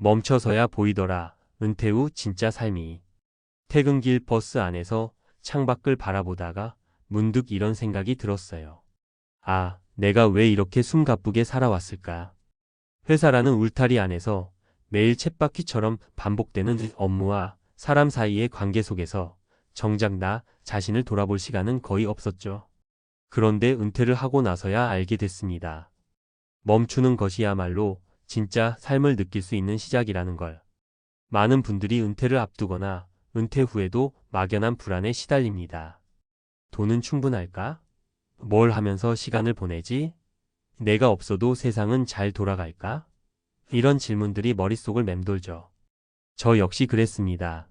멈춰서야 보이더라. 은퇴 후 진짜 삶이. 퇴근길 버스 안에서 창밖을 바라보다가 문득 이런 생각이 들었어요. 아, 내가 왜 이렇게 숨가쁘게 살아왔을까? 회사라는 울타리 안에서 매일 쳇바퀴처럼 반복되는 업무와 사람 사이의 관계 속에서 정작 나 자신을 돌아볼 시간은 거의 없었죠. 그런데 은퇴를 하고 나서야 알게 됐습니다. 멈추는 것이야말로 진짜 삶을 느낄 수 있는 시작이라는 걸. 많은 분들이 은퇴를 앞두거나 은퇴 후에도 막연한 불안에 시달립니다. 돈은 충분할까? 뭘 하면서 시간을 보내지? 내가 없어도 세상은 잘 돌아갈까? 이런 질문들이 머릿속을 맴돌죠. 저 역시 그랬습니다.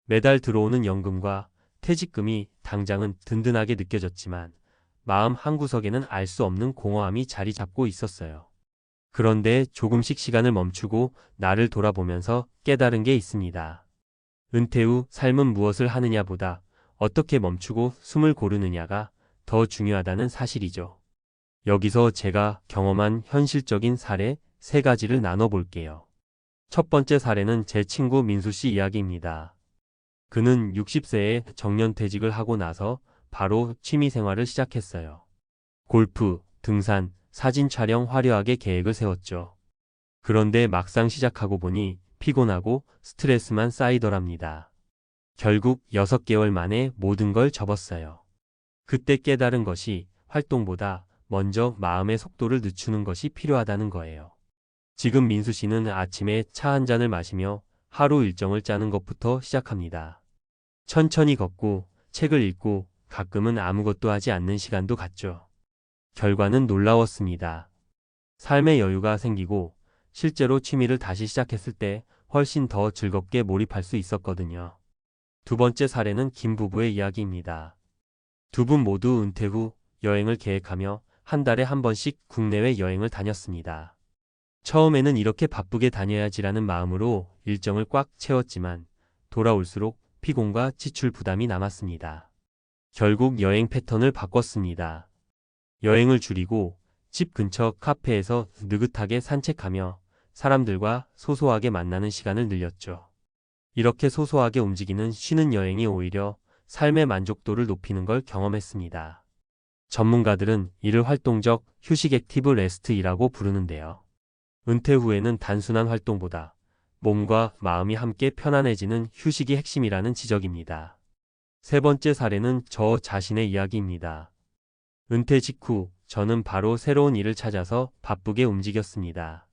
매달 들어오는 연금과 퇴직금이 당장은 든든하게 느껴졌지만 마음 한구석에는 알 수 없는 공허함이 자리 잡고 있었어요. 그런데 조금씩 시간을 멈추고 나를 돌아보면서 깨달은 게 있습니다. 은퇴 후 삶은 무엇을 하느냐보다 어떻게 멈추고 숨을 고르느냐가 더 중요하다는 사실이죠. 여기서 제가 경험한 현실적인 사례 3가지를 나눠볼게요. 첫 번째 사례는 제 친구 민수 씨 이야기입니다. 그는 60세에 정년퇴직을 하고 나서 바로 취미 생활을 시작했어요. 골프, 등산, 사진 촬영 화려하게 계획을 세웠죠. 그런데 막상 시작하고 보니 피곤하고 스트레스만 쌓이더랍니다. 결국 6개월 만에 모든 걸 접었어요. 그때 깨달은 것이 활동보다 먼저 마음의 속도를 늦추는 것이 필요하다는 거예요. 지금 민수 씨는 아침에 차 한 잔을 마시며 하루 일정을 짜는 것부터 시작합니다. 천천히 걷고 책을 읽고 가끔은 아무것도 하지 않는 시간도 갖죠. 결과는 놀라웠습니다. 삶의 여유가 생기고 실제로 취미를 다시 시작했을 때 훨씬 더 즐겁게 몰입할 수 있었거든요. 두 번째 사례는 김 부부의 이야기입니다. 두 분 모두 은퇴 후 여행을 계획하며 한 달에 한 번씩 국내외 여행을 다녔습니다. 처음에는 이렇게 바쁘게 다녀야지라는 마음으로 일정을 꽉 채웠지만 돌아올수록 피곤과 지출 부담이 남았습니다. 결국 여행 패턴을 바꿨습니다. 여행을 줄이고 집 근처 카페에서 느긋하게 산책하며 사람들과 소소하게 만나는 시간을 늘렸죠. 이렇게 소소하게 움직이는 쉬는 여행이 오히려 삶의 만족도를 높이는 걸 경험했습니다. 전문가들은 이를 활동적 휴식 액티브 레스트이라고 부르는데요. 은퇴 후에는 단순한 활동보다 몸과 마음이 함께 편안해지는 휴식이 핵심이라는 지적입니다. 세 번째 사례는 저 자신의 이야기입니다. 은퇴 직후 저는 바로 새로운 일을 찾아서 바쁘게 움직였습니다.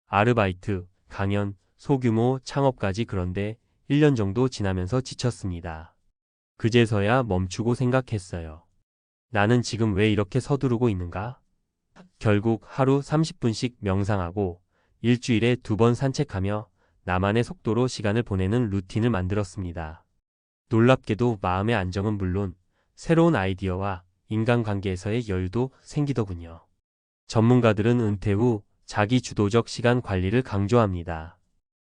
아르바이트, 강연, 소규모 창업까지. 그런데 1년 정도 지나면서 지쳤습니다. 그제서야 멈추고 생각했어요. 나는 지금 왜 이렇게 서두르고 있는가? 결국 하루 30분씩 명상하고 일주일에 2번 산책하며 나만의 속도로 시간을 보내는 루틴을 만들었습니다. 놀랍게도 마음의 안정은 물론 새로운 아이디어와 인간관계에서의 여유도 생기더군요. 전문가들은 은퇴 후 자기 주도적 시간 관리를 강조합니다.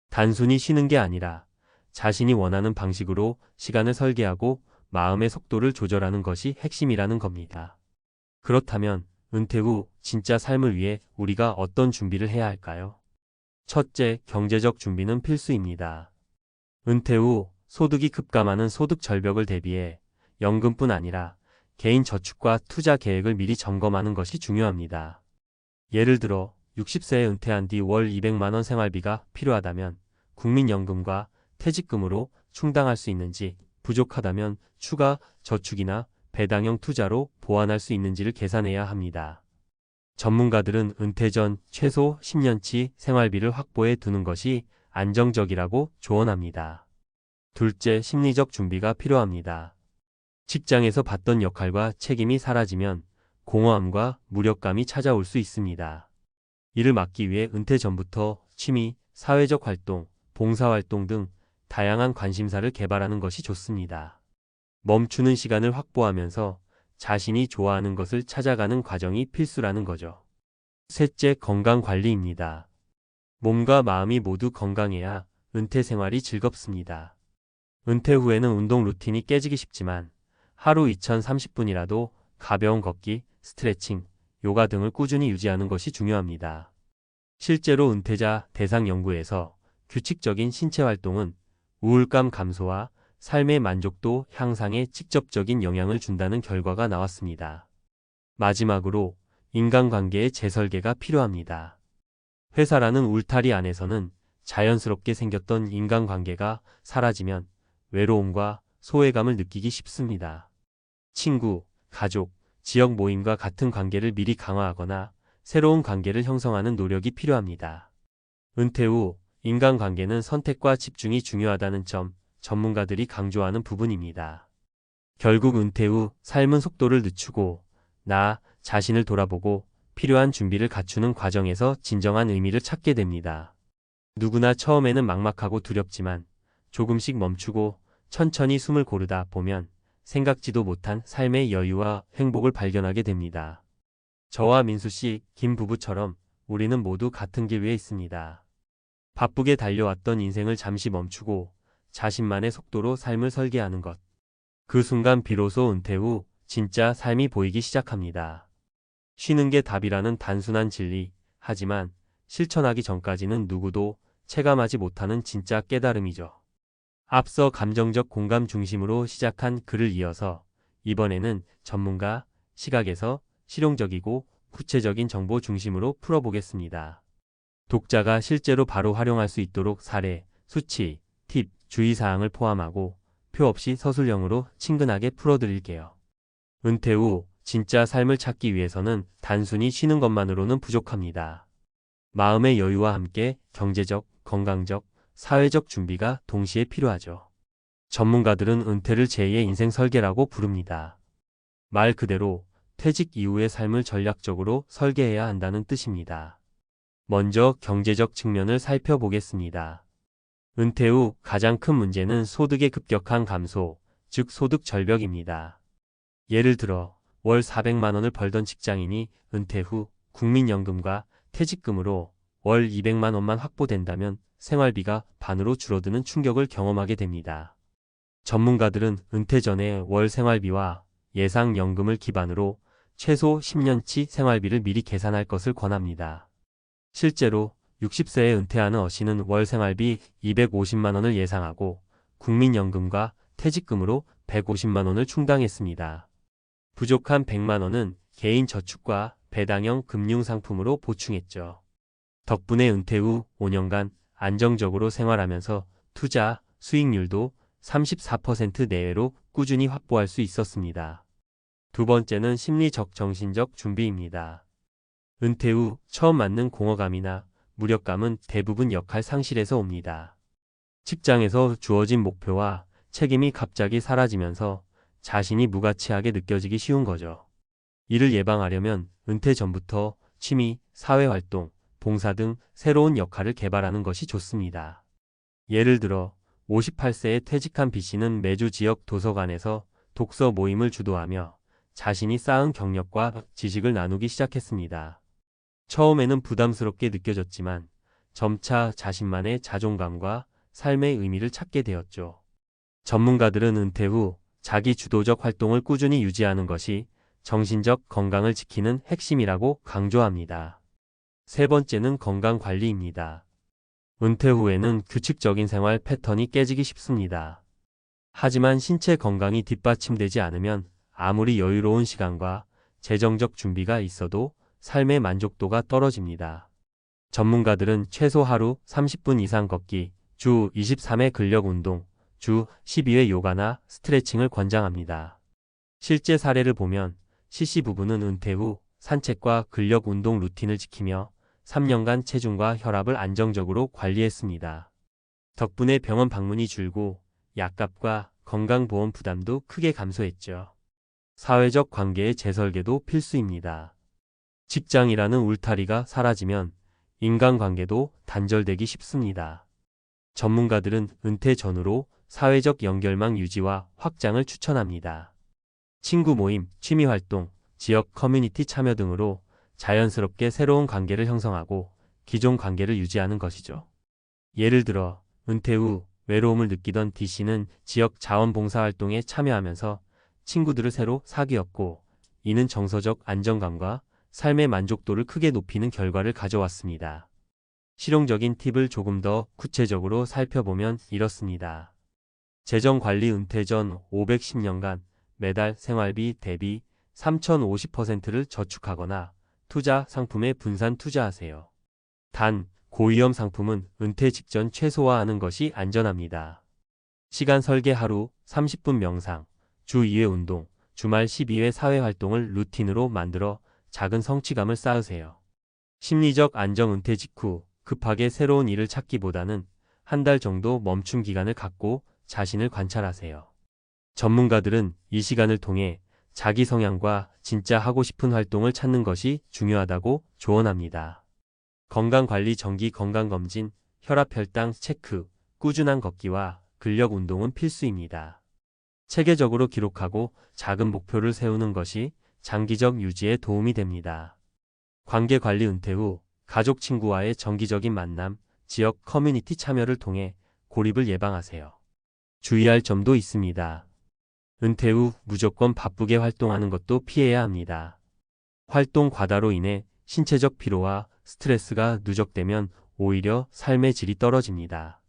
단순히 쉬는 게 아니라 자신이 원하는 방식으로 시간을 설계하고 마음의 속도를 조절하는 것이 핵심이라는 겁니다. 그렇다면 은퇴 후 진짜 삶을 위해 우리가 어떤 준비를 해야 할까요? 첫째, 경제적 준비는 필수입니다. 은퇴 후 소득이 급감하는 소득 절벽을 대비해 연금뿐 아니라 개인 저축과 투자 계획을 미리 점검하는 것이 중요합니다. 예를 들어 60세에 은퇴한 뒤 월 200만 원 생활비가 필요하다면 국민연금과 퇴직금으로 충당할 수 있는지, 부족하다면 추가 저축이나 배당형 투자로 보완할 수 있는지를 계산해야 합니다. 전문가들은 은퇴 전 최소 10년치 생활비를 확보해 두는 것이 안정적이라고 조언합니다. 둘째, 심리적 준비가 필요합니다. 직장에서 받던 역할과 책임이 사라지면 공허함과 무력감이 찾아올 수 있습니다. 이를 막기 위해 은퇴 전부터 취미, 사회적 활동, 봉사활동 등 다양한 관심사를 개발하는 것이 좋습니다. 멈추는 시간을 확보하면서 자신이 좋아하는 것을 찾아가는 과정이 필수라는 거죠. 셋째, 건강관리입니다. 몸과 마음이 모두 건강해야 은퇴 생활이 즐겁습니다. 은퇴 후에는 운동 루틴이 깨지기 쉽지만 하루 2030분이라도 가벼운 걷기, 스트레칭, 요가 등을 꾸준히 유지하는 것이 중요합니다. 실제로 은퇴자 대상 연구에서 규칙적인 신체 활동은 우울감 감소와 삶의 만족도 향상에 직접적인 영향을 준다는 결과가 나왔습니다. 마지막으로 인간관계의 재설계가 필요합니다. 회사라는 울타리 안에서는 자연스럽게 생겼던 인간관계가 사라지면 외로움과 소외감을 느끼기 쉽습니다. 친구, 가족, 지역 모임과 같은 관계를 미리 강화하거나 새로운 관계를 형성하는 노력이 필요합니다. 은퇴 후 인간관계는 선택과 집중이 중요하다는 점 전문가들이 강조하는 부분입니다. 결국 은퇴 후 삶은 속도를 늦추고 나 자신을 돌아보고 필요한 준비를 갖추는 과정에서 진정한 의미를 찾게 됩니다. 누구나 처음에는 막막하고 두렵지만 조금씩 멈추고 천천히 숨을 고르다 보면 생각지도 못한 삶의 여유와 행복을 발견하게 됩니다. 저와 민수 씨, 김 부부처럼 우리는 모두 같은 길 위에 있습니다. 바쁘게 달려왔던 인생을 잠시 멈추고 자신만의 속도로 삶을 설계하는 것. 그 순간 비로소 은퇴 후 진짜 삶이 보이기 시작합니다. 쉬는 게 답이라는 단순한 진리, 하지만 실천하기 전까지는 누구도 체감하지 못하는 진짜 깨달음이죠. 앞서 감정적 공감 중심으로 시작한 글을 이어서 이번에는 전문가 시각에서 실용적이고 구체적인 정보 중심으로 풀어보겠습니다. 독자가 실제로 바로 활용할 수 있도록 사례, 수치, 팁, 주의사항을 포함하고 표 없이 서술형으로 친근하게 풀어드릴게요. 은퇴 후 진짜 삶을 찾기 위해서는 단순히 쉬는 것만으로는 부족합니다. 마음의 여유와 함께 경제적, 건강적, 사회적 준비가 동시에 필요하죠. 전문가들은 은퇴를 제2의 인생 설계라고 부릅니다. 말 그대로 퇴직 이후의 삶을 전략적으로 설계해야 한다는 뜻입니다. 먼저 경제적 측면을 살펴보겠습니다. 은퇴 후 가장 큰 문제는 소득의 급격한 감소, 즉 소득 절벽입니다. 예를 들어 월 400만 원을 벌던 직장인이 은퇴 후 국민연금과 퇴직금으로 월 200만 원만 확보된다면 생활비가 반으로 줄어드는 충격을 경험하게 됩니다. 전문가들은 은퇴 전에 월 생활비와 예상연금을 기반으로 최소 10년치 생활비를 미리 계산할 것을 권합니다. 실제로 60세에 은퇴하는 어신은 월 생활비 250만 원을 예상하고 국민연금과 퇴직금으로 150만 원을 충당했습니다. 부족한 100만 원은 개인 저축과 배당형 금융상품으로 보충했죠. 덕분에 은퇴 후 5년간 안정적으로 생활하면서 투자 수익률도 34% 내외로 꾸준히 확보할 수 있었습니다. 두 번째는 심리적 정신적 준비입니다. 은퇴 후 처음 맞는 공허감이나 무력감은 대부분 역할 상실에서 옵니다. 직장에서 주어진 목표와 책임이 갑자기 사라지면서 자신이 무가치하게 느껴지기 쉬운 거죠. 이를 예방하려면 은퇴 전부터 취미, 사회활동, 봉사 등 새로운 역할을 개발하는 것이 좋습니다. 예를 들어 58세에 퇴직한 B씨는 매주 지역 도서관에서 독서 모임을 주도하며 자신이 쌓은 경력과 지식을 나누기 시작했습니다. 처음에는 부담스럽게 느껴졌지만 점차 자신만의 자존감과 삶의 의미를 찾게 되었죠. 전문가들은 은퇴 후 자기 주도적 활동을 꾸준히 유지하는 것이 정신적 건강을 지키는 핵심이라고 강조합니다. 세 번째는 건강관리입니다. 은퇴 후에는 규칙적인 생활 패턴이 깨지기 쉽습니다. 하지만 신체 건강이 뒷받침되지 않으면 아무리 여유로운 시간과 재정적 준비가 있어도 삶의 만족도가 떨어집니다. 전문가들은 최소 하루 30분 이상 걷기, 주 23회 근력 운동, 주 12회 요가나 스트레칭을 권장합니다. 실제 사례를 보면 C씨 부부는 은퇴 후 산책과 근력 운동 루틴을 지키며 3년간 체중과 혈압을 안정적으로 관리했습니다. 덕분에 병원 방문이 줄고 약값과 건강보험 부담도 크게 감소했죠. 사회적 관계의 재설계도 필수입니다. 직장이라는 울타리가 사라지면 인간관계도 단절되기 쉽습니다. 전문가들은 은퇴 전후로 사회적 연결망 유지와 확장을 추천합니다. 친구 모임, 취미활동, 지역 커뮤니티 참여 등으로 자연스럽게 새로운 관계를 형성하고 기존 관계를 유지하는 것이죠. 예를 들어 은퇴 후 외로움을 느끼던 D씨는 지역 자원봉사활동에 참여하면서 친구들을 새로 사귀었고 이는 정서적 안정감과 삶의 만족도를 크게 높이는 결과를 가져왔습니다. 실용적인 팁을 조금 더 구체적으로 살펴보면 이렇습니다. 재정관리 은퇴 전 510년간 매달 생활비 대비 3,050%를 저축하거나 투자 상품에 분산 투자하세요. 단, 고위험 상품은 은퇴 직전 최소화하는 것이 안전합니다. 시간 설계 하루 30분 명상, 주 2회 운동, 주말 12회 사회활동을 루틴으로 만들어 작은 성취감을 쌓으세요. 심리적 안정 은퇴 직후 급하게 새로운 일을 찾기보다는 한 달 정도 멈춤 기간을 갖고 자신을 관찰하세요. 전문가들은 이 시간을 통해 자기 성향과 진짜 하고 싶은 활동을 찾는 것이 중요하다고 조언합니다. 건강관리 정기 건강검진, 혈압 혈당 체크, 꾸준한 걷기와 근력 운동은 필수입니다. 체계적으로 기록하고 작은 목표를 세우는 것이 장기적 유지에 도움이 됩니다. 관계관리 은퇴 후 가족 친구와의 정기적인 만남, 지역 커뮤니티 참여를 통해 고립을 예방하세요. 주의할 점도 있습니다. 은퇴 후 무조건 바쁘게 활동하는 것도 피해야 합니다. 활동 과다로 인해 신체적 피로와 스트레스가 누적되면 오히려 삶의 질이 떨어집니다.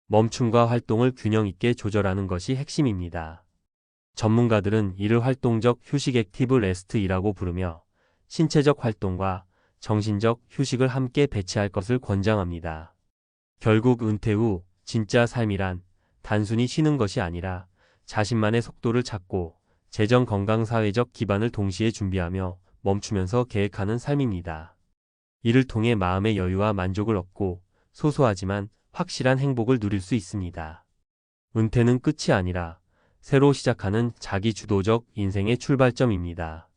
멈춤과 활동을 균형 있게 조절하는 것이 핵심입니다. 전문가들은 이를 활동적 휴식 액티브 레스트이라고 부르며 신체적 활동과 정신적 휴식을 함께 배치할 것을 권장합니다. 결국 은퇴 후 진짜 삶이란 단순히 쉬는 것이 아니라 자신만의 속도를 찾고 재정 건강 사회적 기반을 동시에 준비하며 멈추면서 계획하는 삶입니다. 이를 통해 마음의 여유와 만족을 얻고 소소하지만 확실한 행복을 누릴 수 있습니다. 은퇴는 끝이 아니라 새로 시작하는 자기 주도적 인생의 출발점입니다.